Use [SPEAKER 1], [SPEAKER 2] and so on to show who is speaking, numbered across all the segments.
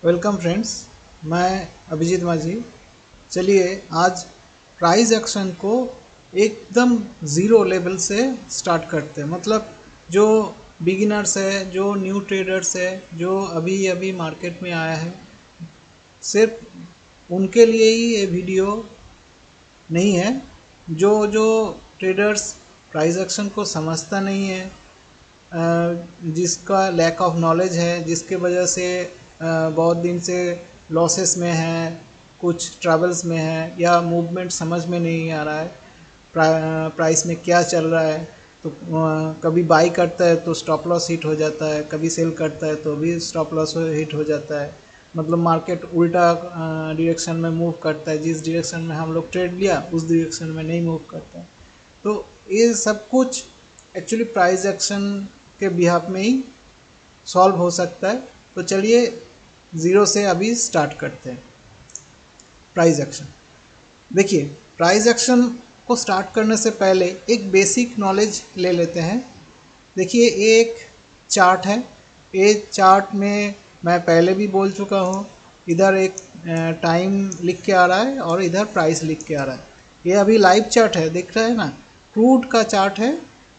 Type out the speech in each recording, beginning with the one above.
[SPEAKER 1] Welcome friends, मैं अभिजीत माझी। चलिए आज प्राइस एक्शन को एकदम ज़ीरो लेवल से स्टार्ट करते हैं। मतलब जो बिगिनर्स है, जो न्यू ट्रेडर्स है, जो अभी अभी मार्केट में आया है, सिर्फ उनके लिए ही ये वीडियो नहीं है। जो ट्रेडर्स प्राइस एक्शन को समझता नहीं है, जिसका लैक ऑफ नॉलेज है, जिसके वजह से बहुत दिन से लॉसेस में है, कुछ ट्रैवल्स में है, या मूवमेंट समझ में नहीं आ रहा है प्राइस में क्या चल रहा है। तो कभी बाई करता है तो स्टॉप लॉस हिट हो जाता है, कभी सेल करता है तो भी स्टॉप लॉस हिट हो जाता है। मतलब मार्केट उल्टा डायरेक्शन में मूव करता है, जिस डायरेक्शन में हम लोग ट्रेड लिया उस डायरेक्शन में नहीं मूव करता है। तो ये सब कुछ एक्चुअली प्राइस एक्शन के बिहाफ में ही सॉल्व हो सकता है। तो चलिए ज़ीरो से अभी स्टार्ट करते हैं प्राइस एक्शन। देखिए, प्राइस एक्शन को स्टार्ट करने से पहले एक बेसिक नॉलेज ले लेते हैं। देखिए, ये एक चार्ट है। ये चार्ट में मैं पहले भी बोल चुका हूँ, इधर एक टाइम लिख के आ रहा है और इधर प्राइस लिख के आ रहा है। ये अभी लाइव चार्ट है, दिख रहा है ना। क्रूड का चार्ट है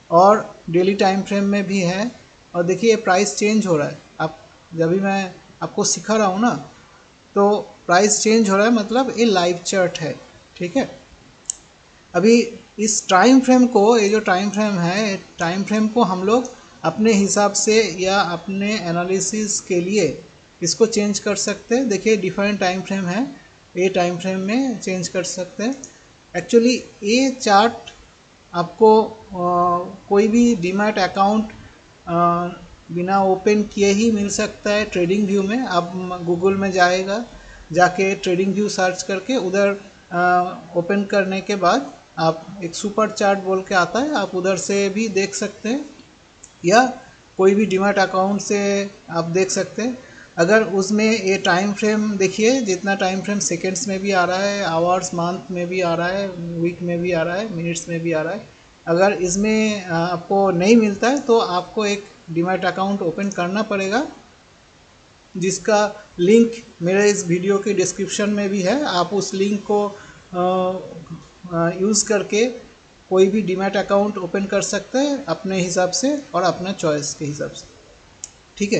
[SPEAKER 1] और डेली टाइम फ्रेम में भी है। और देखिए प्राइस चेंज हो रहा है। आप जब भी मैं आपको सिखा रहा हूँ ना, तो प्राइस चेंज हो रहा है, मतलब ये लाइव चार्ट है। ठीक है। अभी इस टाइम फ्रेम को, ये जो टाइम फ्रेम है, टाइम फ्रेम को हम लोग अपने हिसाब से या अपने एनालिसिस के लिए इसको चेंज कर सकते हैं। देखिए डिफरेंट टाइम फ्रेम है, ये टाइम फ्रेम में चेंज कर सकते हैं। एक्चुअली ये चार्ट आपको कोई भी डीमैट अकाउंट बिना ओपन किए ही मिल सकता है ट्रेडिंग व्यू में। आप गूगल में जाएगा, जाके ट्रेडिंग व्यू सर्च करके उधर ओपन करने के बाद आप एक सुपर चार्ट बोल के आता है, आप उधर से भी देख सकते हैं, या कोई भी डीमैट अकाउंट से आप देख सकते हैं। अगर उसमें ये टाइम फ्रेम देखिए, जितना टाइम फ्रेम सेकेंड्स में भी आ रहा है, आवर्स मंथ में भी आ रहा है, वीक में भी आ रहा है, मिनट्स में भी आ रहा है। अगर इसमें आपको नहीं मिलता है तो आपको एक डीमैट अकाउंट ओपन करना पड़ेगा, जिसका लिंक मेरे इस वीडियो के डिस्क्रिप्शन में भी है। आप उस लिंक को यूज़ करके कोई भी डीमैट अकाउंट ओपन कर सकते हैं अपने हिसाब से और अपना चॉइस के हिसाब से। ठीक है,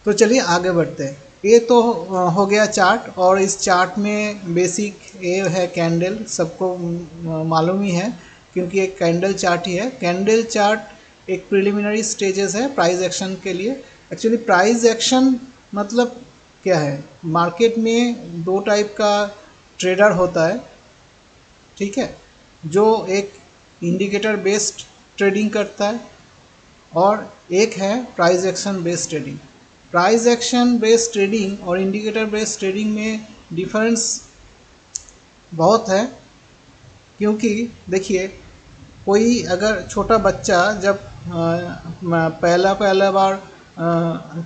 [SPEAKER 1] तो चलिए आगे बढ़ते हैं। ये तो हो गया चार्ट, और इस चार्ट में बेसिक ये है कैंडल, सबको मालूम ही है क्योंकि एक कैंडल चार्ट ही है। कैंडल चार्ट एक प्रिलिमिनरी स्टेजेस है प्राइस एक्शन के लिए। एक्चुअली प्राइस एक्शन मतलब क्या है, मार्केट में दो टाइप का ट्रेडर होता है। ठीक है, जो एक इंडिकेटर बेस्ड ट्रेडिंग करता है और एक है price action based trading. Price action based trading और इंडिकेटर बेस्ड ट्रेडिंग में डिफरेंस बहुत है। क्योंकि देखिए, कोई अगर छोटा बच्चा जब पहला पहला बार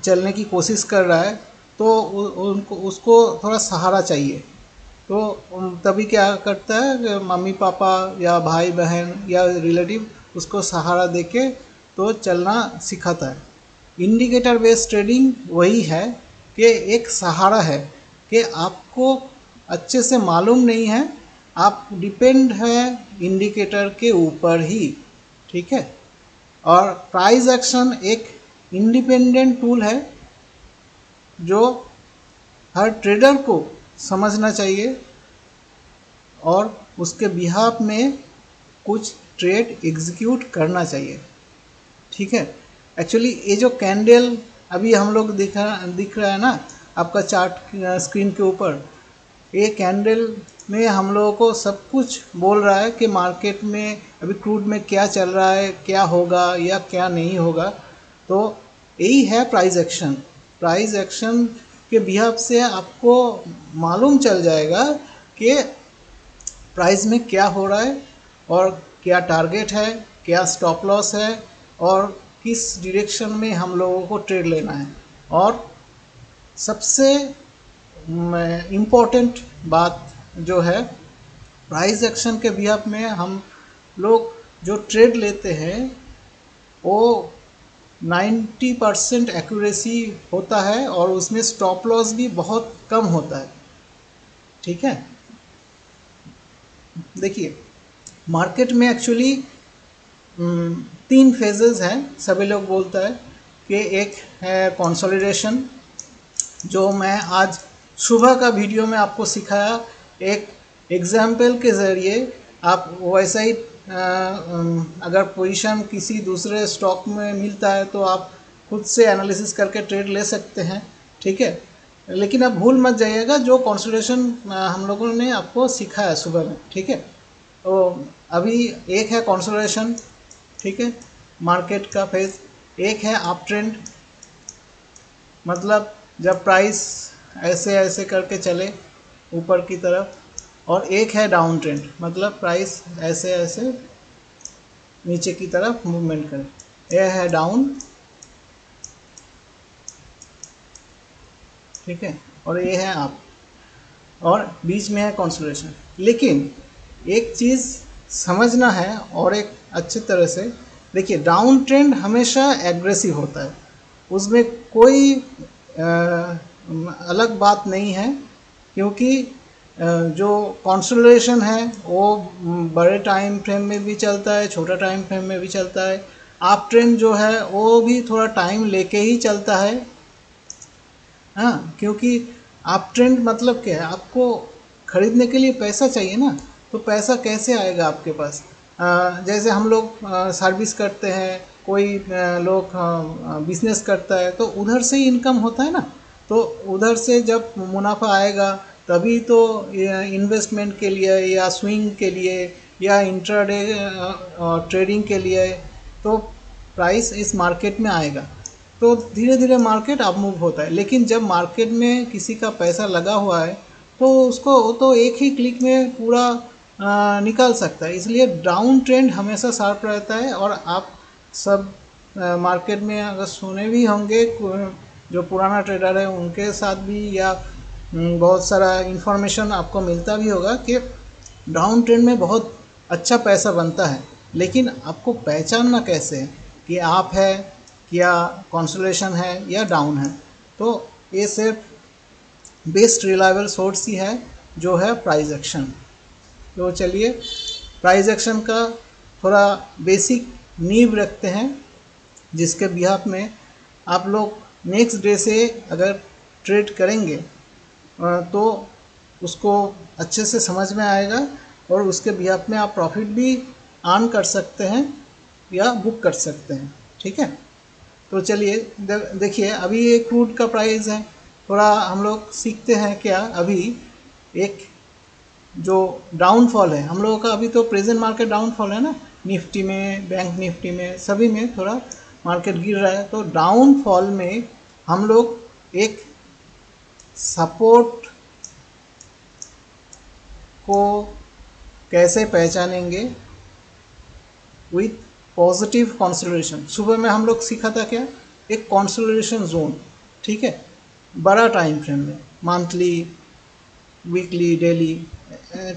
[SPEAKER 1] चलने की कोशिश कर रहा है, तो उनको उसको थोड़ा सहारा चाहिए। तो तभी क्या करता है कि मम्मी पापा या भाई बहन या रिलेटिव उसको सहारा देके तो चलना सिखाता है। इंडिकेटर बेस्ड ट्रेडिंग वही है कि एक सहारा है कि आपको अच्छे से मालूम नहीं है, आप डिपेंड है इंडिकेटर के ऊपर ही। ठीक है। और प्राइस एक्शन एक इंडिपेंडेंट टूल है जो हर ट्रेडर को समझना चाहिए और उसके बिहाफ में कुछ ट्रेड एग्जीक्यूट करना चाहिए। ठीक है। एक्चुअली ये जो कैंडल अभी हम लोग दिख रहा है ना आपका चार्ट स्क्रीन के ऊपर, ये कैंडल में हम लोगों को सब कुछ बोल रहा है कि मार्केट में अभी क्रूड में क्या चल रहा है, क्या होगा या क्या नहीं होगा। तो यही है प्राइस एक्शन। प्राइस एक्शन के बिहाफ से आपको मालूम चल जाएगा कि प्राइस में क्या हो रहा है और क्या टारगेट है, क्या स्टॉप लॉस है, और किस डायरेक्शन में हम लोगों को ट्रेड लेना है। और सबसे इम्पोर्टेंट बात जो है, प्राइस एक्शन के बिहाफ में हम लोग जो ट्रेड लेते हैं वो 90% एक्यूरेसी होता है और उसमें स्टॉप लॉस भी बहुत कम होता है। ठीक है, देखिए मार्केट में एक्चुअली 3 फेजेस हैं, सभी लोग बोलता है कि एक है कंसोलिडेशन, जो मैं आज सुबह का वीडियो में आपको सिखाया, एक एग्जाम्पल के ज़रिए आप वैसा ही अगर पोजीशन किसी दूसरे स्टॉक में मिलता है तो आप खुद से एनालिसिस करके ट्रेड ले सकते हैं। ठीक है, लेकिन अब भूल मत जाइएगा जो कंसोलिडेशन हम लोगों ने आपको सिखाया सुबह में। ठीक है, तो अभी एक है कंसोलिडेशन, ठीक है, मार्केट का फेज। एक है अप ट्रेंड, मतलब जब प्राइस ऐसे ऐसे करके चले ऊपर की तरफ, और एक है डाउन ट्रेंड, मतलब प्राइस ऐसे ऐसे नीचे की तरफ मूवमेंट करे। यह है डाउन, ठीक है, और ये है अप, और बीच में है कंसोलिडेशन। लेकिन एक चीज़ समझना है और एक अच्छी तरह से देखिए, डाउन ट्रेंड हमेशा एग्रेसिव होता है, उसमें कोई अलग बात नहीं है, क्योंकि जो कंसोलिडेशन है वो बड़े टाइम फ्रेम में भी चलता है, छोटा टाइम फ्रेम में भी चलता है। अप ट्रेंड जो है वो भी थोड़ा टाइम लेके ही चलता है। हाँ, क्योंकि अप ट्रेंड मतलब क्या है, आपको खरीदने के लिए पैसा चाहिए ना, तो पैसा कैसे आएगा आपके पास? जैसे हम लोग सर्विस करते हैं, कोई लोग बिजनेस करता है, तो उधर से ही इनकम होता है ना, तो उधर से जब मुनाफा आएगा तभी तो इन्वेस्टमेंट के लिए या स्विंग के लिए या इंट्राडे ट्रेडिंग के लिए तो प्राइस इस मार्केट में आएगा, तो धीरे धीरे मार्केट अप मूव होता है। लेकिन जब मार्केट में किसी का पैसा लगा हुआ है तो उसको तो एक ही क्लिक में पूरा निकाल सकता है, इसलिए डाउन ट्रेंड हमेशा शार्प रहता है। और आप सब मार्केट में अगर सुने भी होंगे, जो पुराना ट्रेडर है उनके साथ भी, या बहुत सारा इन्फॉर्मेशन आपको मिलता भी होगा कि डाउन ट्रेंड में बहुत अच्छा पैसा बनता है। लेकिन आपको पहचानना कैसे है कि आप है, या कंसोलिडेशन है, या डाउन है? तो ये सिर्फ बेस्ट रिलायबल सोर्स ही है, जो है प्राइस एक्शन। तो चलिए प्राइस एक्शन का थोड़ा बेसिक नींव रखते हैं, जिसके बिहाफ में आप लोग नेक्स्ट डे से अगर ट्रेड करेंगे तो उसको अच्छे से समझ में आएगा, और उसके बिहाफ में आप प्रॉफिट भी अर्न कर सकते हैं या बुक कर सकते हैं। ठीक है, तो चलिए देखिए, अभी ये क्रूड का प्राइस है, थोड़ा हम लोग सीखते हैं क्या। अभी एक जो डाउनफॉल है हम लोगों का, अभी तो प्रेजेंट मार्केट डाउनफॉल है ना, निफ्टी में, बैंक निफ्टी में, सभी में थोड़ा मार्केट गिर रहा है। तो डाउनफॉल में हम लोग एक सपोर्ट को कैसे पहचानेंगे विथ पॉजिटिव कंसोलिडेशन। सुबह में हम लोग सीखा था क्या, एक कंसोलिडेशन जोन, ठीक है, बड़ा टाइम फ्रेम में, monthly, weekly, daily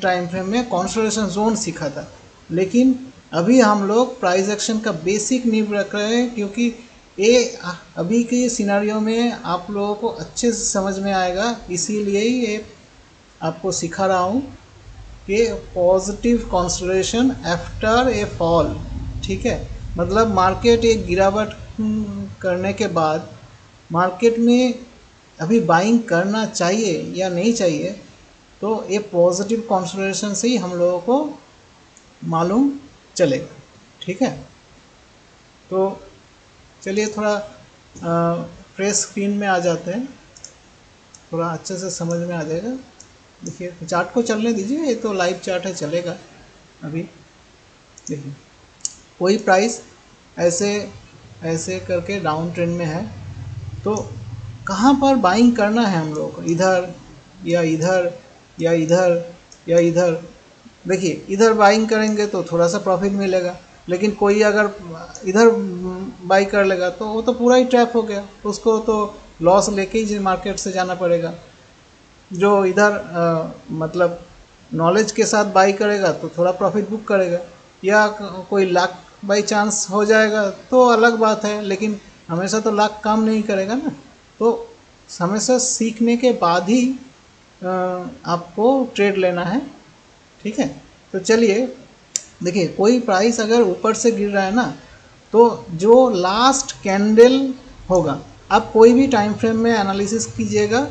[SPEAKER 1] time frame में कंसोलिडेशन जोन सीखा था। लेकिन अभी हम लोग प्राइस एक्शन का बेसिक नींव रख रहे हैं, क्योंकि ये अभी के सिनारियो में आप लोगों को अच्छे से समझ में आएगा, इसीलिए ही ये आपको सिखा रहा हूँ कि positive consolidation after a fall. ठीक है, मतलब मार्केट एक गिरावट करने के बाद मार्केट में अभी बाइंग करना चाहिए या नहीं चाहिए, तो ये पॉजिटिव कंसोलिडेशन से ही हम लोगों को मालूम चलेगा। ठीक है, तो चलिए थोड़ा फ्रेश स्क्रीन में आ जाते हैं, थोड़ा अच्छे से समझ में आ जाएगा। देखिए चार्ट को चलने दीजिए, ये तो लाइव चार्ट है, चलेगा। अभी देखिए कोई प्राइस ऐसे ऐसे करके डाउन ट्रेंड में है, तो कहाँ पर बाइंग करना है हम लोगों को, इधर या इधर या इधर या इधर। देखिए इधर बाइंग करेंगे तो थोड़ा सा प्रॉफिट मिलेगा, लेकिन कोई अगर इधर बाई कर लेगा तो वो तो पूरा ही ट्रैप हो गया, उसको तो लॉस लेके ही मार्केट से जाना पड़ेगा। जो इधर मतलब नॉलेज के साथ बाई करेगा तो थोड़ा प्रॉफिट बुक करेगा, या कोई लाख बाई चांस हो जाएगा तो अलग बात है, लेकिन हमेशा तो लाख काम नहीं करेगा ना। तो हमेशा सीखने के बाद ही आपको ट्रेड लेना है, ठीक है। तो चलिए देखिए, कोई प्राइस अगर ऊपर से गिर रहा है ना, तो जो लास्ट कैंडल होगा, आप कोई भी टाइम फ्रेम में एनालिसिस कीजिएगा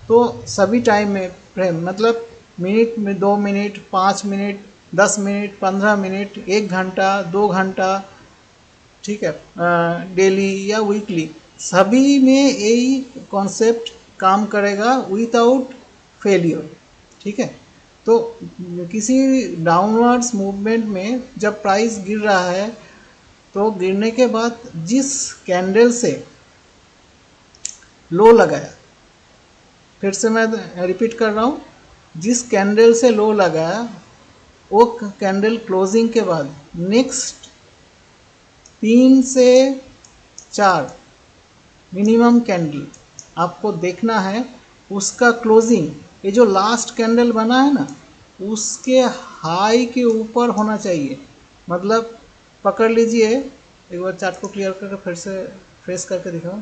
[SPEAKER 1] तो सभी टाइम में फ्रेम मतलब मिनट में, 2 मिनट, 5 मिनट, 10 मिनट, 15 मिनट, 1 घंटा, 2 घंटा, ठीक है, डेली या वीकली, सभी में यही कॉन्सेप्ट काम करेगा विदाउट फेलियर, ठीक है। तो किसी डाउनवर्ड्स मूवमेंट में जब प्राइस गिर रहा है, तो गिरने के बाद जिस कैंडल से लो लगाया, फिर से मैं रिपीट कर रहा हूँ, जिस कैंडल से लो लगाया वो कैंडल क्लोजिंग के बाद नेक्स्ट 3 से 4 मिनिमम कैंडल आपको देखना है, उसका क्लोजिंग, ये जो लास्ट कैंडल बना है ना, उसके हाई के ऊपर होना चाहिए। मतलब पकड़ लीजिए, एक बार चार्ट को क्लियर करके फिर से फ्रेश करके दिखाओ।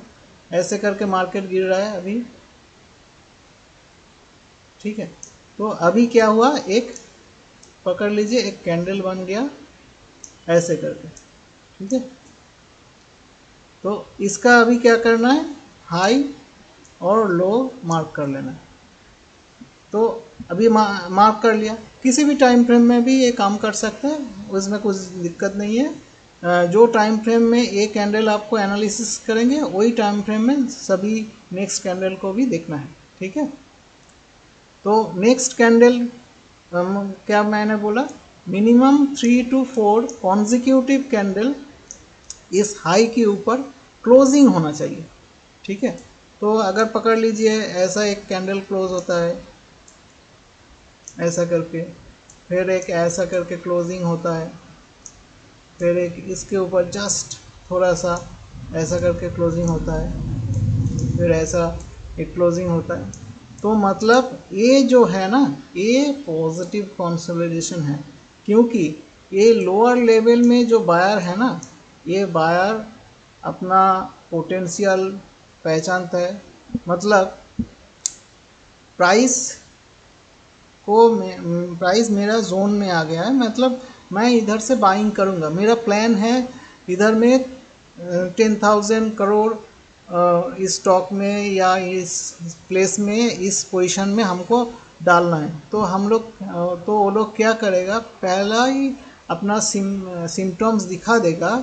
[SPEAKER 1] ऐसे करके मार्केट गिर रहा है अभी, ठीक है। तो अभी क्या हुआ, एक पकड़ लीजिए, एक कैंडल बन गया ऐसे करके, ठीक है। तो इसका अभी क्या करना है, हाई और लो मार्क कर लेना। तो अभी मार्क कर लिया, किसी भी टाइम फ्रेम में भी ये काम कर सकते हैं, उसमें कुछ दिक्कत नहीं है। जो टाइम फ्रेम में एक कैंडल आपको एनालिसिस करेंगे, वही टाइम फ्रेम में सभी नेक्स्ट कैंडल को भी देखना है, ठीक है। तो नेक्स्ट कैंडल क्या मैंने बोला, मिनिमम 3 to 4 कॉन्जिक्यूटिव कैंडल इस हाई के ऊपर क्लोजिंग होना चाहिए, ठीक है। तो अगर पकड़ लीजिए, ऐसा एक कैंडल क्लोज होता है ऐसा करके, फिर एक ऐसा करके क्लोजिंग होता है, फिर एक इसके ऊपर जस्ट थोड़ा सा ऐसा करके क्लोजिंग होता है, फिर ऐसा एक क्लोजिंग होता है। तो मतलब ये जो है ना, ये पॉजिटिव कंसोलिडेशन है, क्योंकि ये लोअर लेवल में जो बायर है ना, ये बायर अपना पोटेंशियल पहचानता है। मतलब प्राइस प्राइस मेरा जोन में आ गया है, मतलब मैं इधर से बाइंग करूंगा, मेरा प्लान है इधर में 10,000 करोड़ इस स्टॉक में या इस प्लेस में, इस पोजीशन में हमको डालना है। तो हम लोग तो वो लोग क्या करेगा, पहला ही अपना सिम्टम्स दिखा देगा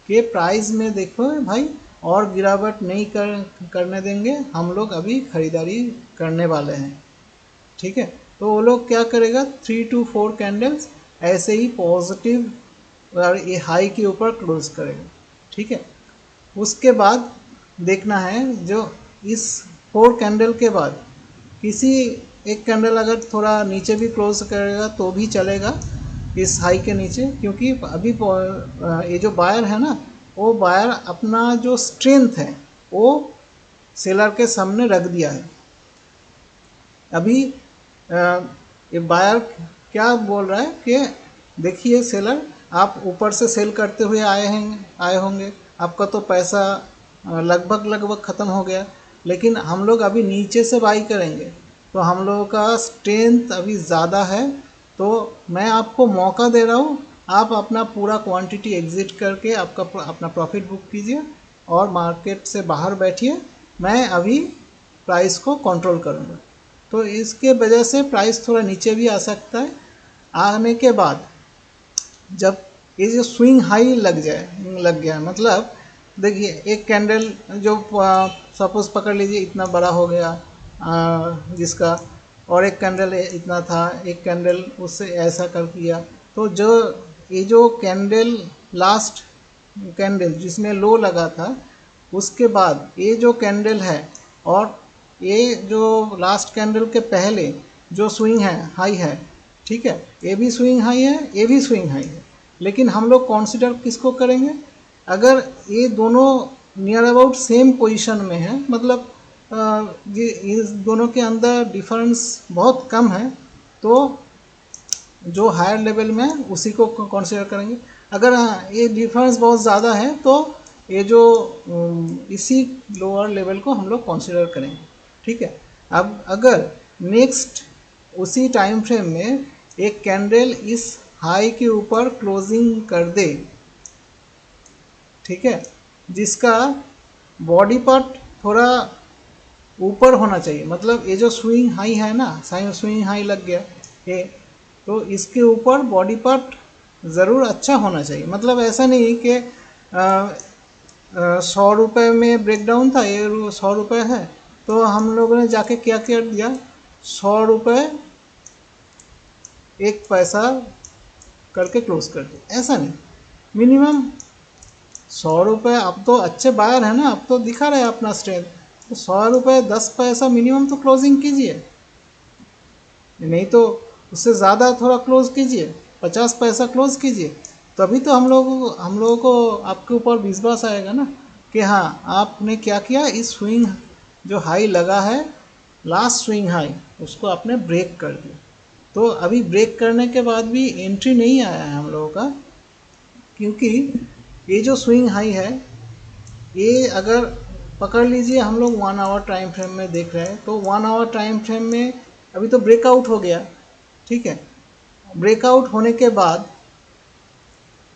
[SPEAKER 1] कि प्राइस में देखो भाई और गिरावट नहीं करने देंगे, हम लोग अभी खरीदारी करने वाले हैं, ठीक है। तो वो लोग क्या करेगा, 3 to 4 कैंडल्स ऐसे ही पॉजिटिव और ये हाई के ऊपर क्लोज करेगा, ठीक है। उसके बाद देखना है, जो इस 4 कैंडल के बाद किसी एक कैंडल अगर थोड़ा नीचे भी क्लोज करेगा तो भी चलेगा इस हाई के नीचे, क्योंकि अभी ये जो बायर है ना, वो बायर अपना जो स्ट्रेंथ है वो सेलर के सामने रख दिया है। अभी ये बायर क्या बोल रहा है कि देखिए सेलर, आप ऊपर से सेल करते हुए आए होंगे, आपका तो पैसा लगभग ख़त्म हो गया, लेकिन हम लोग अभी नीचे से बाई करेंगे, तो हम लोगों का स्ट्रेंथ अभी ज़्यादा है, तो मैं आपको मौका दे रहा हूँ, आप अपना पूरा क्वांटिटी एग्जिट करके अपना प्रॉफिट बुक कीजिए और मार्केट से बाहर बैठिए, मैं अभी प्राइस को कंट्रोल करूँगा। तो इसके वजह से प्राइस थोड़ा नीचे भी आ सकता है। आने के बाद जब ये जो स्विंग हाई लग गया, मतलब देखिए एक कैंडल जो सपोज पकड़ लीजिए इतना बड़ा हो गया जिसका, और एक कैंडल इतना था, एक कैंडल उससे ऐसा कर दिया, तो जो ये जो कैंडल लास्ट कैंडल जिसमें लो लगा था, उसके बाद ये जो कैंडल है और ये जो लास्ट कैंडल के पहले जो स्विंग है हाई है, ठीक है, ये भी स्विंग हाई है, ये भी स्विंग हाई है, लेकिन हम लोग कंसिडर किसको करेंगे, अगर ये दोनों नियर अबाउट सेम पोजीशन में है, मतलब ये इस दोनों के अंदर डिफरेंस बहुत कम है, तो जो हायर लेवल में है उसी को कंसिडर करेंगे। अगर ये डिफरेंस बहुत ज़्यादा है तो ये जो इसी लोअर लेवल को हम लोग कंसिडर करेंगे। ठीक है, अब अगर नेक्स्ट उसी टाइम फ्रेम में एक कैंडल इस हाई के ऊपर क्लोजिंग कर दे, ठीक है, जिसका बॉडी पार्ट थोड़ा ऊपर होना चाहिए, मतलब ये जो स्विंग हाई है ना, स्विंग हाई लग गया ये, तो इसके ऊपर बॉडी पार्ट ज़रूर अच्छा होना चाहिए। मतलब ऐसा नहीं कि 100 रुपये में ब्रेकडाउन था, ये 100 रुपये है तो हम लोगों ने जाके क्या कर दिया, 100 रुपये 1 पैसा करके क्लोज कर दिया, ऐसा नहीं। मिनिमम 100 रुपये, अब तो अच्छे बायर है ना, अब तो दिखा रहे हैं अपना स्ट्रेंथ, तो 100 रुपये 10 पैसा मिनिमम तो क्लोजिंग कीजिए, नहीं तो उससे ज़्यादा थोड़ा क्लोज कीजिए, 50 पैसा क्लोज कीजिए, तभी तो हम लोगों को आपके ऊपर विश्वास आएगा ना कि हाँ आपने क्या किया, इस स्विंग जो हाई लगा है, लास्ट स्विंग हाई, उसको आपने ब्रेक कर दिया। तो अभी ब्रेक करने के बाद भी एंट्री नहीं आया है हम लोगों का, क्योंकि ये जो स्विंग हाई है, ये अगर पकड़ लीजिए, हम लोग 1 आवर टाइम फ्रेम में देख रहे हैं, तो 1 आवर टाइम फ्रेम में अभी तो ब्रेकआउट हो गया, ठीक है। ब्रेकआउट होने के बाद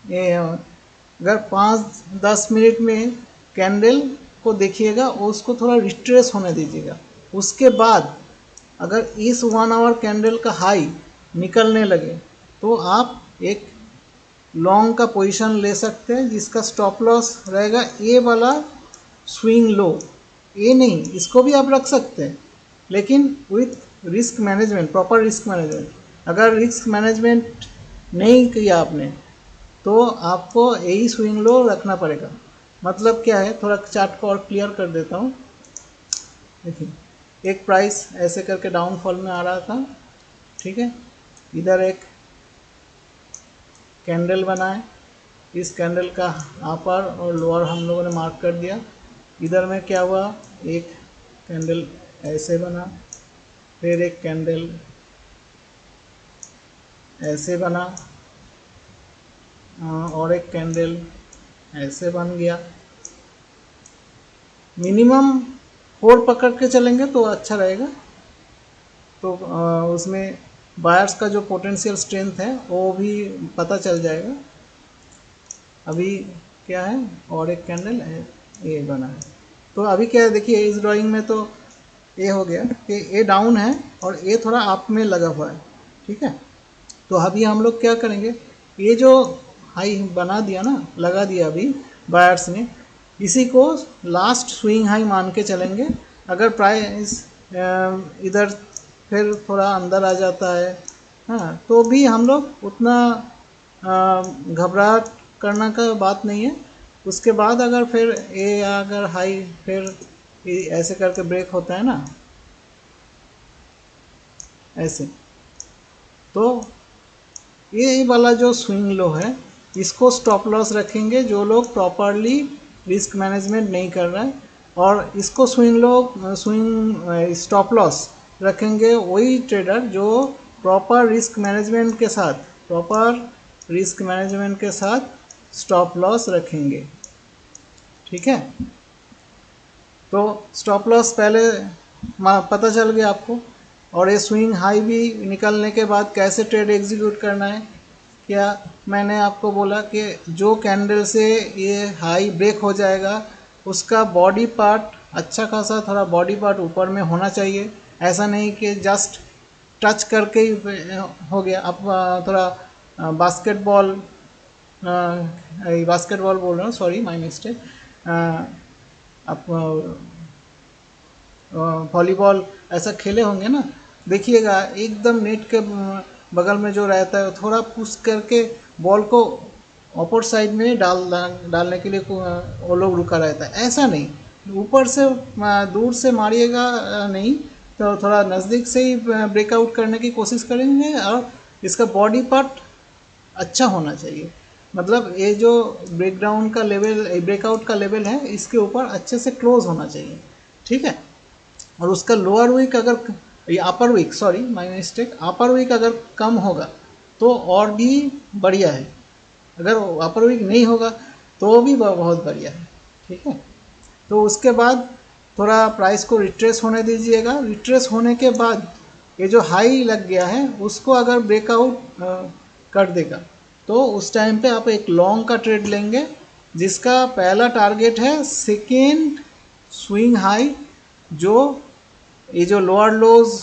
[SPEAKER 1] ये अगर 5-10 मिनट में कैंडल को देखिएगा, उसको थोड़ा रिट्रेस होने दीजिएगा, उसके बाद अगर इस 1 आवर कैंडल का हाई निकलने लगे तो आप एक लॉन्ग का पोजीशन ले सकते हैं, जिसका स्टॉप लॉस रहेगा ए वाला स्विंग लो, ए नहीं, इसको भी आप रख सकते हैं, लेकिन with risk management, proper risk management. अगर रिस्क मैनेजमेंट नहीं किया आपने तो आपको यही स्विंग लो रखना पड़ेगा। मतलब क्या है, थोड़ा चार्ट को और क्लियर कर देता हूँ। देखिए, एक प्राइस ऐसे करके डाउनफॉल में आ रहा था, ठीक है, इधर एक कैंडल बना है, इस कैंडल का अपर और लोअर हम लोगों ने मार्क कर दिया। इधर में क्या हुआ, एक कैंडल ऐसे बना, फिर एक कैंडल ऐसे बना, और एक कैंडल ऐसे बन गया। मिनिमम 4 पकड़ के चलेंगे तो अच्छा रहेगा, तो उसमें बायर्स का जो पोटेंशियल स्ट्रेंथ है वो भी पता चल जाएगा। अभी क्या है, और एक कैंडल ये बना है, तो अभी क्या है, देखिए इस ड्राइंग में तो ये हो गया कि ये डाउन है और ये थोड़ा अप में लगा हुआ है, ठीक है। तो अभी हम लोग क्या करेंगे, ये जो हाई बना दिया ना, लगा दिया अभी बायर्स ने, इसी को लास्ट स्विंग हाई मान के चलेंगे। अगर प्राइस इधर फिर थोड़ा अंदर आ जाता है, हाँ, तो भी हम लोग उतना घबराहट करना का बात नहीं है। उसके बाद अगर फिर ये अगर हाई फिर ऐसे करके ब्रेक होता है ना, ऐसे, तो ये वाला जो स्विंग लो है, इसको स्टॉप लॉस रखेंगे जो लोग प्रॉपरली रिस्क मैनेजमेंट नहीं कर रहे हैं, और इसको स्विंग स्टॉप लॉस रखेंगे वही ट्रेडर जो प्रॉपर रिस्क मैनेजमेंट के साथ स्टॉप लॉस रखेंगे, ठीक है। तो स्टॉप लॉस पहले पता चल गया आपको, और ये स्विंग हाई भी निकलने के बाद कैसे ट्रेड एग्जीक्यूट करना है। क्या मैंने आपको बोला कि जो कैंडल से ये हाई ब्रेक हो जाएगा, उसका बॉडी पार्ट अच्छा खासा थोड़ा बॉडी पार्ट ऊपर में होना चाहिए, ऐसा नहीं कि जस्ट टच करके ही हो गया। अब थोड़ा बास्केटबॉल बोल रहा हूँ, सॉरी माय मिस्टेक, आप वॉलीबॉल ऐसा खेले होंगे ना, देखिएगा एकदम नेट के बगल में जो रहता है थोड़ा पुश करके बॉल को अपोजिट साइड में डालने के लिए वो लोग रुका रहता है, ऐसा नहीं, ऊपर से दूर से मारिएगा नहीं, तो थोड़ा नज़दीक से ही ब्रेकआउट करने की कोशिश करेंगे, और इसका बॉडी पार्ट अच्छा होना चाहिए। मतलब ये जो ब्रेकआउट का लेवल है, इसके ऊपर अच्छे से क्लोज होना चाहिए, ठीक है। और उसका लोअर वीक अगर, ये upper wick, sorry my mistake, upper wick अगर कम होगा तो और भी बढ़िया है, अगर अपर वीक नहीं होगा तो भी बहुत बढ़िया है, ठीक है। तो उसके बाद थोड़ा प्राइस को रिट्रेस होने दीजिएगा। रिट्रेस होने के बाद ये जो हाई लग गया है उसको अगर ब्रेकआउट कर देगा तो उस टाइम पे आप एक लॉन्ग का ट्रेड लेंगे, जिसका पहला टारगेट है सेकेंड स्विंग हाई, जो ये जो लोअर लोज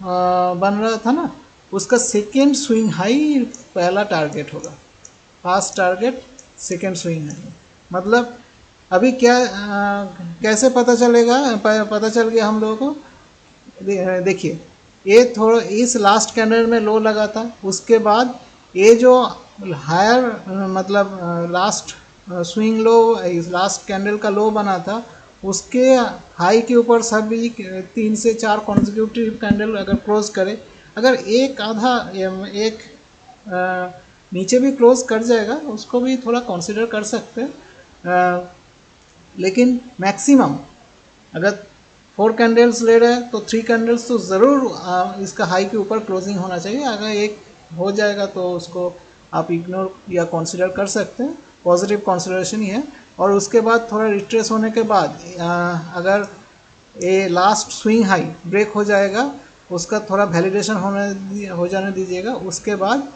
[SPEAKER 1] बन रहा था ना, उसका सेकेंड स्विंग हाई पहला टारगेट होगा। Fast target second swing high. मतलब अभी क्या कैसे पता चलेगा, पता चल गया हम लोगों को। देखिए ये थोड़ा इस लास्ट कैंडल में लो लगा था, उसके बाद ये जो हायर मतलब last swing low, last candle का लो बना था, उसके हाई के ऊपर सभी 3 से 4 कॉन्जिक्यूटिव कैंडल अगर क्लोज करे, अगर एक आधा एक नीचे भी क्लोज कर जाएगा उसको भी थोड़ा कंसिडर कर सकते हैं। लेकिन मैक्सिमम अगर 4 कैंडल्स ले रहे हैं तो 3 कैंडल्स तो ज़रूर इसका हाई के ऊपर क्लोजिंग होना चाहिए। अगर एक हो जाएगा तो उसको आप इग्नोर या कंसिडर कर सकते हैं, पॉजिटिव कंसिडरेशन ही है। और उसके बाद थोड़ा रिट्रेस होने के बाद अगर ये लास्ट स्विंग हाई ब्रेक हो जाएगा, उसका थोड़ा वैलिडेशन हो जाने दीजिएगा। उसके बाद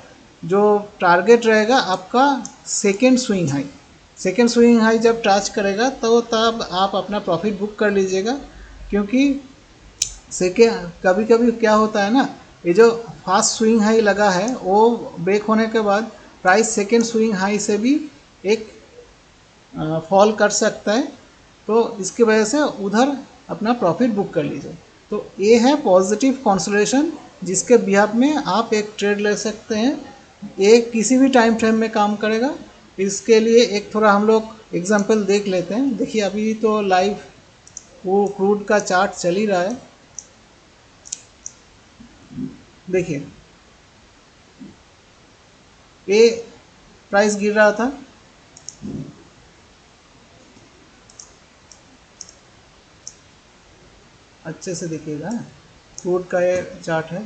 [SPEAKER 1] जो टारगेट रहेगा आपका second swing high, second swing high जब टच करेगा तो तब आप अपना प्रॉफिट बुक कर लीजिएगा। क्योंकि सेकेंड कभी कभी क्या होता है ना, ये जो फास्ट स्विंग हाई लगा है वो ब्रेक होने के बाद प्राइस सेकेंड स्विंग हाई से भी एक फॉल कर सकता है, तो इसकी वजह से उधर अपना प्रॉफिट बुक कर लीजिए। तो ये है पॉजिटिव कंसिडरेशन, जिसके बिहाफ में आप एक ट्रेड ले सकते हैं। ये किसी भी टाइम फ्रेम में काम करेगा। इसके लिए एक थोड़ा हम लोग एग्जांपल देख लेते हैं। देखिए अभी तो लाइव वो क्रूड का चार्ट चल ही रहा है। देखिए ये प्राइस गिर रहा था, अच्छे से देखिएगा, क्रूड का ये चार्ट है।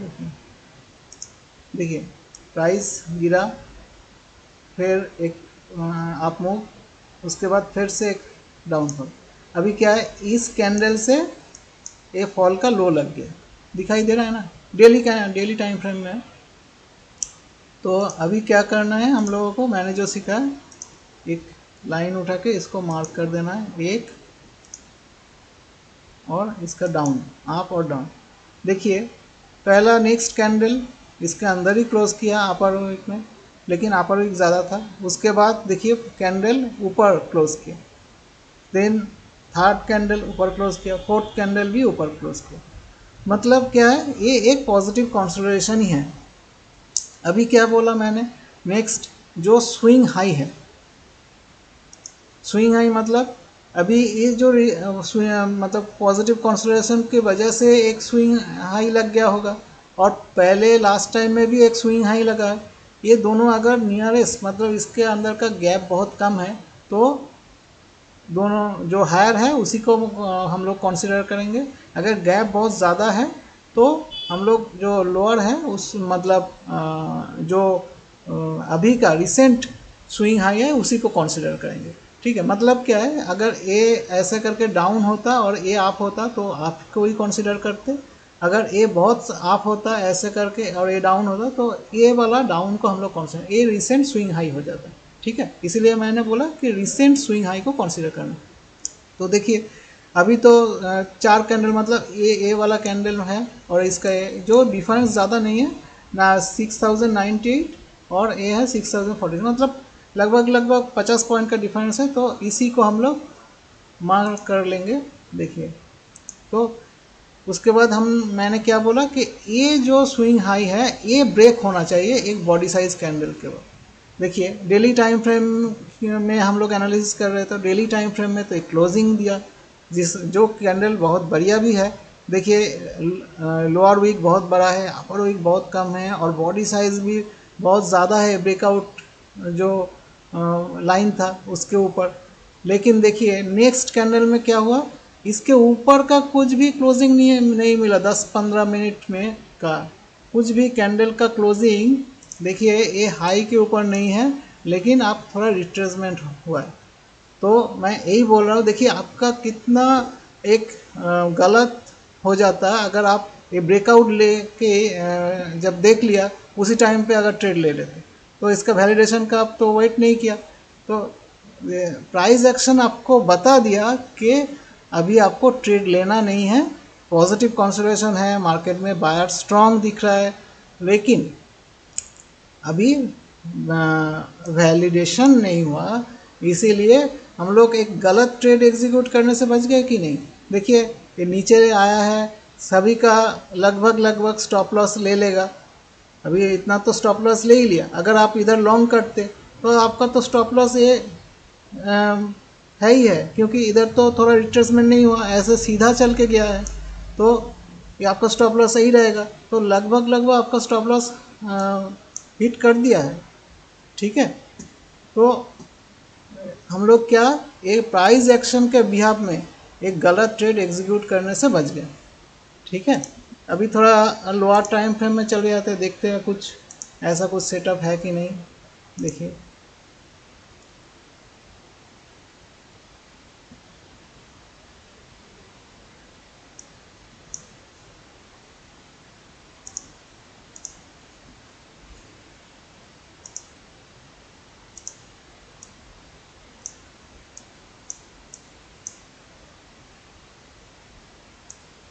[SPEAKER 1] देखिए प्राइस गिरा, फिर एक अप मूव, उसके बाद फिर से एक डाउनफॉल। अभी क्या है, इस कैंडल से ये फॉल का लो लग गया, दिखाई दे रहा है ना, डेली टाइम फ्रेम में है। तो अभी क्या करना है हम लोगों को, मैंने जो सीखा है, एक लाइन उठा के इसको मार्क कर देना है, एक और इसका डाउन, अप और डाउन। देखिए पहला नेक्स्ट कैंडल इसके अंदर ही क्लोज किया अपर वीक में, लेकिन अपर वीक ज़्यादा था। उसके बाद देखिए कैंडल ऊपर क्लोज किया, देन थर्ड कैंडल ऊपर क्लोज किया, फोर्थ कैंडल भी ऊपर क्लोज किया। मतलब क्या है, ये एक पॉजिटिव कंसिडरेशन ही है। अभी क्या बोला मैंने, नेक्स्ट जो स्विंग हाई है, स्विंग हाई मतलब अभी ये जो मतलब पॉजिटिव कंसिडरेशन की वजह से एक स्विंग हाई लग गया होगा, और पहले लास्ट टाइम में भी एक स्विंग हाई लगा है। ये दोनों अगर नियरेस्ट मतलब इसके अंदर का गैप बहुत कम है, तो दोनों जो हायर है उसी को हम लोग कंसिडर करेंगे। अगर गैप बहुत ज़्यादा है तो हम लोग जो लोअर है उस मतलब जो अभी का रिसेंट स्विंग हाई है उसी को कंसिडर करेंगे। ठीक है, मतलब क्या है, अगर ए ऐसे करके डाउन होता और ए अप होता तो आप को ही कंसिडर करते। अगर ए बहुत अप होता ऐसे करके और ए डाउन होता तो ए वाला डाउन को हम लोग कंसिडर, ए रिसेंट स्विंग हाई हो जाता। ठीक है, इसीलिए मैंने बोला कि रिसेंट स्विंग हाई को कंसिडर करना। तो देखिए अभी तो 4 कैंडल मतलब ए वाला कैंडल है और इसका जो डिफरेंस ज़्यादा नहीं है ना, 6098 और ए है 6040, मतलब लगभग 50 पॉइंट का डिफरेंस है। तो इसी को हम लोग मार्क कर लेंगे। देखिए तो उसके बाद मैंने क्या बोला कि ये जो स्विंग हाई है ये ब्रेक होना चाहिए एक बॉडी साइज कैंडल के बाद। देखिए डेली टाइम फ्रेम में हम लोग एनालिसिस कर रहे थे, डेली टाइम फ्रेम में तो एक क्लोजिंग दिया जो कैंडल बहुत बढ़िया भी है। देखिए लोअर वीक बहुत बड़ा है, अपर वीक बहुत कम है और बॉडी साइज भी बहुत ज़्यादा है ब्रेकआउट जो लाइन था उसके ऊपर। लेकिन देखिए नेक्स्ट कैंडल में क्या हुआ, इसके ऊपर का कुछ भी क्लोजिंग नहीं मिला। 10-15 मिनट में का कुछ भी कैंडल का क्लोजिंग देखिए ये हाई के ऊपर नहीं है, लेकिन आप थोड़ा रिट्रेसमेंट हुआ है। तो मैं यही बोल रहा हूँ, देखिए आपका कितना एक गलत हो जाता है अगर आप ये ब्रेकआउट लेके जब देख लिया उसी टाइम पे अगर ट्रेड ले लेते, तो इसका वैलिडेशन का आप तो वेट नहीं किया, तो प्राइस एक्शन आपको बता दिया कि अभी आपको ट्रेड लेना नहीं है, पॉजिटिव कंसिडरेशन है मार्केट में, बायर स्ट्रांग दिख रहा है, लेकिन अभी वैलिडेशन नहीं हुआ, इसीलिए हम लोग एक गलत ट्रेड एग्जीक्यूट करने से बच गए कि नहीं। देखिए ये नीचे आया है, सभी का लगभग लगभग स्टॉप लॉस ले लेगा, अभी इतना तो स्टॉप लॉस ले ही लिया। अगर आप इधर लॉन्ग करते तो आपका तो स्टॉप लॉस ये है ही है, क्योंकि इधर तो थोड़ा रिट्रेसमेंट नहीं हुआ, ऐसे सीधा चल के गया है, तो ये आपका स्टॉप लॉस सही रहेगा। तो लगभग लगभग आपका स्टॉप लॉस हिट कर दिया है, ठीक है। तो हम लोग क्या, एक प्राइस एक्शन के बिहाफ में एक गलत ट्रेड एग्जीक्यूट करने से बच गए, ठीक है। अभी थोड़ा लोअर टाइम फ्रेम में चले जाते हैं, देखते हैं कुछ ऐसा कुछ सेटअप है कि नहीं। देखिए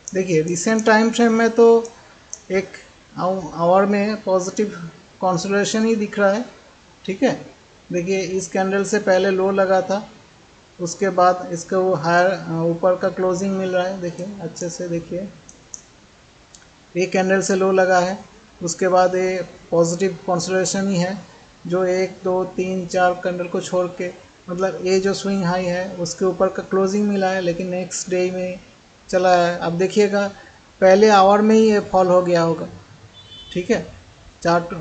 [SPEAKER 1] देखिए रिसेंट टाइम फ्रेम में तो एक आवर में पॉजिटिव कंसोलिडेशन ही दिख रहा है, ठीक है। देखिए इस कैंडल से पहले लो लगा था, उसके बाद इसका वो हायर ऊपर का क्लोजिंग मिल रहा है, देखिए अच्छे से देखिए, एक कैंडल से लो लगा है, उसके बाद ये पॉजिटिव कंसोलिडेशन ही है, जो 1 2 3 4 कैंडल को छोड़ के, मतलब ये जो स्विंग हाई है उसके ऊपर का क्लोजिंग मिला है, लेकिन नेक्स्ट डे में चला है। अब देखिएगा पहले आवर में ही ये फॉल हो गया होगा, ठीक है। चार्ट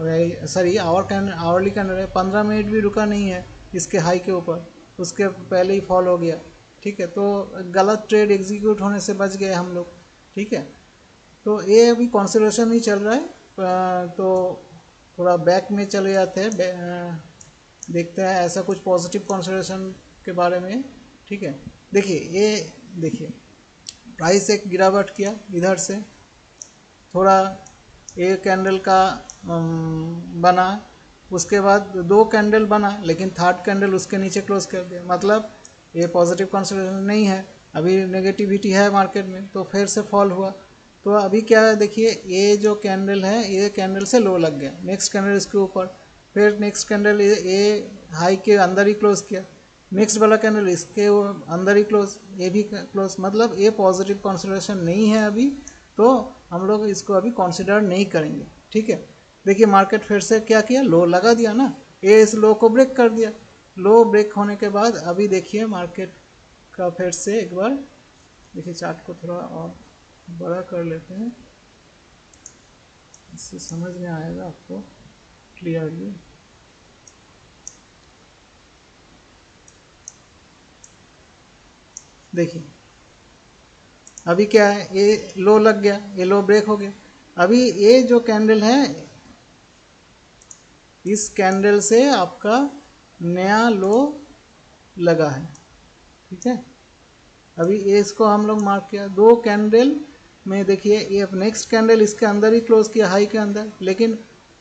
[SPEAKER 1] सॉरी आवरली कैंडल है, 15 मिनट भी रुका नहीं है इसके हाई के ऊपर, उसके पहले ही फॉल हो गया, ठीक है। तो गलत ट्रेड एग्जीक्यूट होने से बच गए हम लोग, ठीक है। तो ये अभी कंसिडरेशन ही चल रहा है, तो थोड़ा बैक में चले जाते हैं, देखते हैं ऐसा कुछ पॉजिटिव कंसिडरेशन के बारे में, ठीक है। देखिए ये देखिए प्राइस एक गिरावट किया इधर से, थोड़ा एक कैंडल का बना, उसके बाद 2 कैंडल बना, लेकिन थर्ड कैंडल उसके नीचे क्लोज कर दिया, मतलब ये पॉजिटिव कंसिडरेशन नहीं है, अभी नेगेटिविटी है मार्केट में, तो फिर से फॉल हुआ। तो अभी क्या है, देखिए ये जो कैंडल है ये कैंडल से लो लग गया, नेक्स्ट कैंडल इसके ऊपर, फिर नेक्स्ट कैंडल ये हाई के अंदर ही क्लोज किया, नेक्स्ट वाला कैंडल इसके अंदर ही क्लोज, ये भी क्लोज, मतलब ये पॉजिटिव कंसिडरेशन नहीं है अभी, तो हम लोग इसको अभी कंसिडर नहीं करेंगे, ठीक है। देखिए मार्केट फिर से क्या किया, लो लगा दिया ना, ये इस लो को ब्रेक कर दिया, लो ब्रेक होने के बाद अभी देखिए मार्केट का फिर से एक बार देखिए, चार्ट को थोड़ा और बड़ा कर लेते हैं, इससे समझ में आएगा आपको क्लियरली। देखिए अभी क्या है, ये लो लग गया, ये लो ब्रेक हो गया, अभी ये जो कैंडल है इस कैंडल से आपका नया लो लगा है, ठीक है। अभी ये इसको हम लोग मार्क किया, 2 कैंडल में देखिए ये नेक्स्ट कैंडल इसके अंदर ही क्लोज किया, हाई के अंदर, लेकिन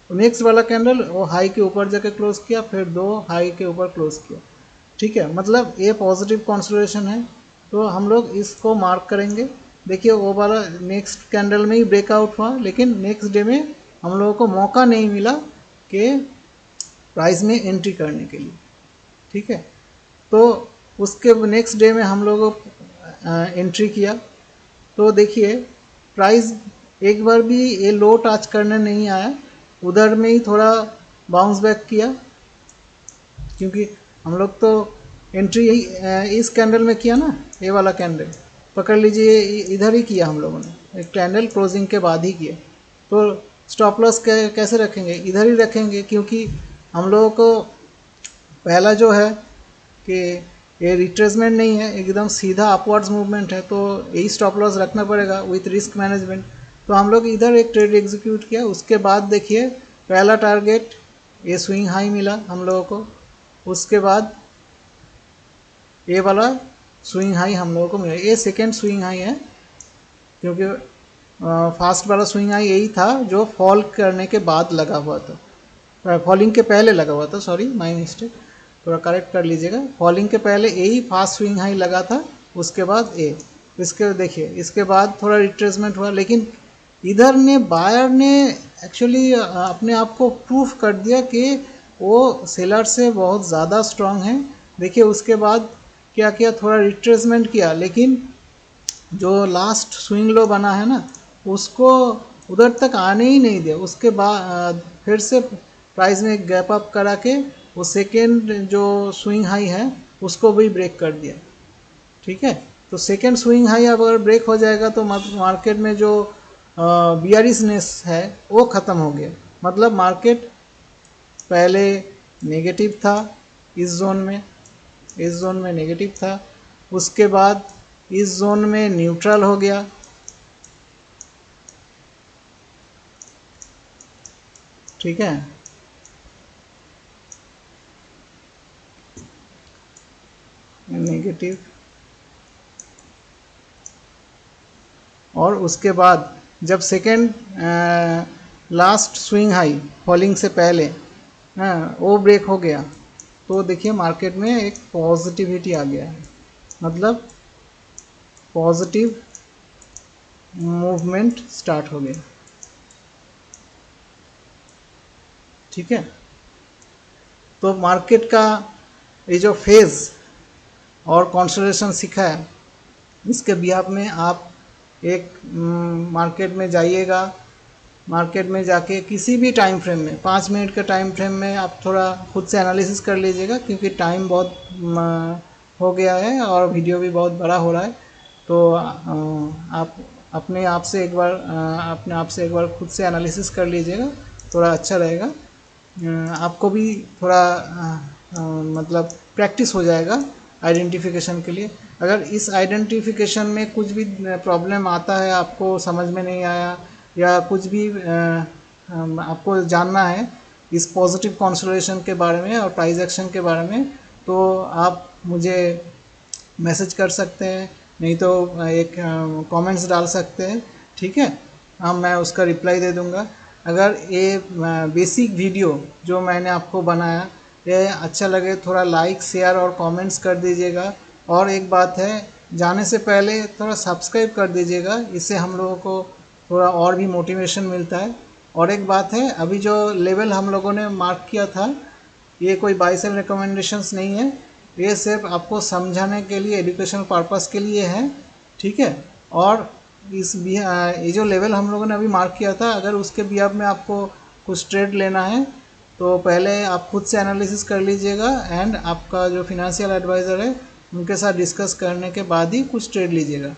[SPEAKER 1] नेक्स्ट वाला कैंडल वो हाई के ऊपर जाके क्लोज किया, फिर 2 हाई के ऊपर क्लोज किया, ठीक है। मतलब ये पॉजिटिव कंसिडरेशन है, तो हम लोग इसको मार्क करेंगे। देखिए वो वाला नेक्स्ट कैंडल में ही ब्रेकआउट हुआ, लेकिन नेक्स्ट डे में हम लोगों को मौका नहीं मिला कि प्राइस में एंट्री करने के लिए, ठीक है। तो उसके नेक्स्ट डे में हम लोगों एंट्री किया, तो देखिए प्राइस एक बार भी ये लो टच करने नहीं आया, उधर में ही थोड़ा बाउंस बैक किया, क्योंकि हम लोग तो एंट्री इस कैंडल में किया ना, ये वाला कैंडल पकड़ लीजिए, इधर ही किया हम लोगों ने, एक कैंडल क्लोजिंग के बाद ही किया। तो स्टॉप लॉस कैसे रखेंगे, इधर ही रखेंगे, क्योंकि हम लोगों को पहला जो है कि ये रिट्रेसमेंट नहीं है, एकदम सीधा अपवर्ड्स मूवमेंट है, तो यही स्टॉप लॉस रखना पड़ेगा विथ रिस्क मैनेजमेंट। तो हम लोग इधर एक ट्रेड एग्जीक्यूट किया, उसके बाद देखिए पहला टारगेट ये स्विंग हाई मिला हम लोगों को, उसके बाद ये वाला स्विंग हाई हम लोगों को मिला। ये सेकेंड स्विंग हाई है, क्योंकि फास्ट वाला स्विंग हाई यही था जो फॉल करने के बाद लगा हुआ था, फॉलिंग के पहले लगा हुआ था, सॉरी माय मिस्टेक, थोड़ा करेक्ट कर लीजिएगा। फॉलिंग के पहले यही फास्ट स्विंग हाई लगा था, उसके बाद ए, इसके देखिए इसके बाद थोड़ा रिट्रेसमेंट हुआ, लेकिन इधर ने बायर ने एक्चुअली अपने आप को प्रूफ कर दिया कि वो सेलर से बहुत ज़्यादा स्ट्रांग है। देखिए उसके बाद क्या किया, थोड़ा रिट्रेसमेंट किया, लेकिन जो लास्ट स्विंग लो बना है ना, उसको उधर तक आने ही नहीं दिया। उसके बाद फिर से प्राइस ने गैप अप करा के वो सेकेंड जो स्विंग हाई है उसको भी ब्रेक कर दिया। ठीक है, तो सेकेंड स्विंग हाई अब अगर ब्रेक हो जाएगा तो मार्केट में जो बियरिशनेस है वो ख़त्म हो गया। मतलब मार्केट पहले नेगेटिव था, इस जोन में नेगेटिव था, उसके बाद इस जोन में न्यूट्रल हो गया, ठीक है। नेगेटिव, और उसके बाद जब second last swing high falling से पहले वो ब्रेक हो गया, तो देखिए मार्केट में एक पॉजिटिविटी आ गया है, मतलब पॉजिटिव मूवमेंट स्टार्ट हो गया। ठीक है, तो मार्केट का ये जो फेज और कॉन्सोलेशन सीखा है, इसके बिहाफ में आप एक मार्केट में जाइएगा, मार्केट में जाके किसी भी टाइम फ्रेम में 5 मिनट के टाइम फ्रेम में आप थोड़ा खुद से एनालिसिस कर लीजिएगा, क्योंकि टाइम बहुत हो गया है और वीडियो भी बहुत बड़ा हो रहा है। तो आप अपने आप से एक बार खुद से एनालिसिस कर लीजिएगा, थोड़ा अच्छा रहेगा। आपको भी थोड़ा मतलब प्रैक्टिस हो जाएगा आइडेंटिफिकेशन के लिए। अगर इस आइडेंटिफिकेशन में कुछ भी प्रॉब्लम आता है, आपको समझ में नहीं आया, या कुछ भी आपको जानना है इस पॉजिटिव कॉन्सोलेशन के बारे में और प्राइस एक्शन के बारे में, तो आप मुझे मैसेज कर सकते हैं, नहीं तो एक कमेंट्स डाल सकते हैं। ठीक है, हाँ मैं उसका रिप्लाई दे दूँगा। अगर ये बेसिक वीडियो जो मैंने आपको बनाया ये अच्छा लगे, थोड़ा लाइक शेयर और कमेंट्स कर दीजिएगा। और एक बात है, जाने से पहले थोड़ा सब्सक्राइब कर दीजिएगा, इससे हम लोगों को थोड़ा और भी मोटिवेशन मिलता है। और एक बात है, अभी जो लेवल हम लोगों ने मार्क किया था, ये कोई बाय सेल रिकमेंडेशंस नहीं है, ये सिर्फ आपको समझाने के लिए, एजुकेशनल पर्पस के लिए है। ठीक है, और ये जो लेवल हम लोगों ने अभी मार्क किया था, अगर उसके बिहाफ में आपको कुछ ट्रेड लेना है तो पहले आप खुद से एनालिसिस कर लीजिएगा, एंड आपका जो फिनेंशियल एडवाइज़र है उनके साथ डिस्कस करने के बाद ही कुछ ट्रेड लीजिएगा।